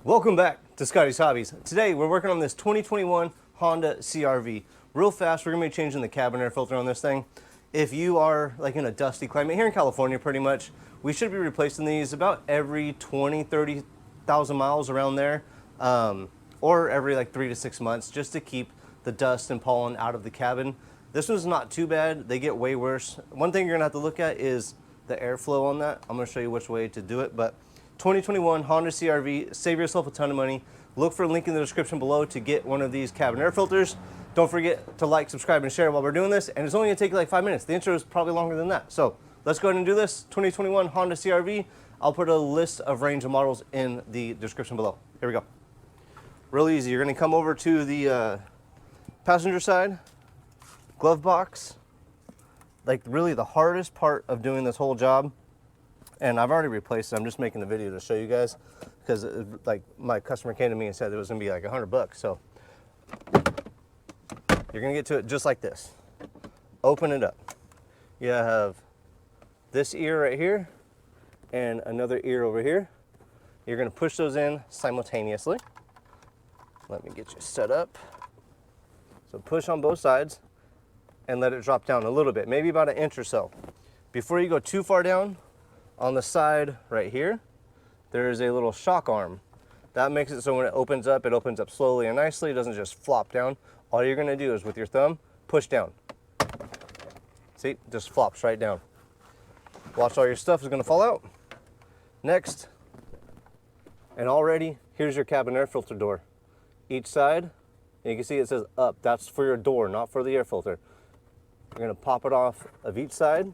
Welcome back to Scotty's Hobbies. Today we're working on this 2021 Honda CR-V. Real fast, we're going to be changing the cabin air filter on this thing. If you are like in a dusty climate, here in California pretty much, we should be replacing these about every 30,000 miles around there, or every like 3 to 6 months, just to keep the dust and pollen out of the cabin. This one's not too bad. They get way worse. One thing you're going to have to look at is the airflow on that. I'm going to show you which way to do it, but 2021 Honda CR-V, save yourself a ton of money. Look for a link in the description below to get one of these cabin air filters. Don't forget to like, subscribe, and share while we're doing this, and it's only going to take you like 5 minutes. The intro is probably longer than that. So let's go ahead and do this. 2021 Honda CR-V. I'll put a list of range of models in the description below. Here we go. Real easy. You're going to come over to the passenger side, glove box. Like really the hardest part of doing this whole job, and I've already replaced it. I'm just making the video to show you guys because like my customer came to me and said it was gonna be like $100. So you're gonna get to it just like this. Open it up. You have this ear right here and another ear over here. You're gonna push those in simultaneously. Let me get you set up. So push on both sides and let it drop down a little bit, maybe about 1 inch or so. Before you go too far down, on the side right here, there's a little shock arm. That makes it so when it opens up slowly and nicely. It doesn't just flop down. All you're gonna do is with your thumb, push down. See, just flops right down. Watch, all your stuff is gonna fall out. Next, and already, here's your cabin air filter door. Each side, and you can see it says up. That's for your door, not for the air filter. You're gonna pop it off of each side.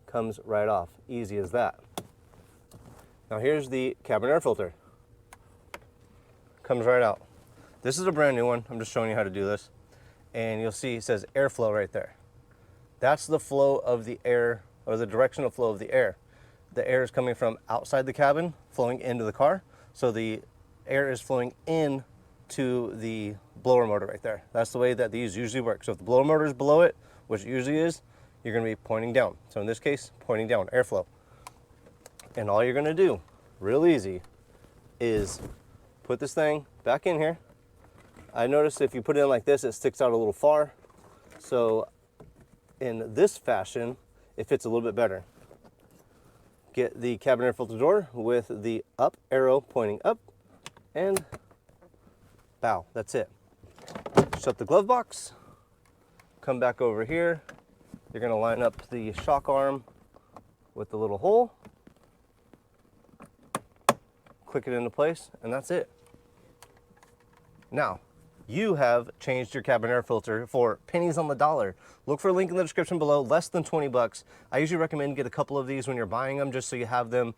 Comes right off, easy as that. Now here's the cabin air filter. Comes right out. This is a brand new one. I'm just showing you how to do this. And you'll see it says airflow right there. That's the flow of the air, or the directional flow of the air. The air is coming from outside the cabin, flowing into the car. So the air is flowing in to the blower motor right there. That's the way that these usually work. So if the blower motor is below it, which it usually is, you're gonna be pointing down. So in this case, pointing down, airflow. And all you're gonna do, real easy, is put this thing back in here. I noticed if you put it in like this, it sticks out a little far. So in this fashion, it fits a little bit better. Get the cabin air filter door with the up arrow pointing up, and bow, that's it. Shut the glove box, come back over here. You're gonna line up the shock arm with the little hole, click it into place, and that's it. Now, you have changed your cabin air filter for pennies on the dollar. Look for a link in the description below, less than 20 bucks. I usually recommend get a couple of these when you're buying them, just so you have them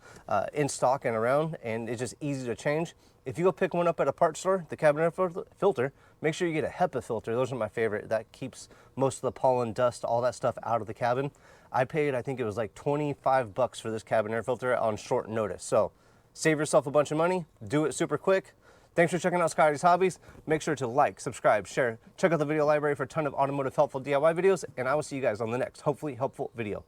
in stock and around, and it's just easy to change. If you go pick one up at a parts store, the cabin air filter, make sure you get a HEPA filter. Those are my favorite. That keeps most of the pollen, dust, all that stuff out of the cabin. I paid, I think it was like 25 bucks for this cabin air filter on short notice. So save yourself a bunch of money, do it super quick. Thanks for checking out Scotty's Hobbies. Make sure to like, subscribe, share, check out the video library for a ton of automotive helpful DIY videos, and I will see you guys on the next hopefully helpful video.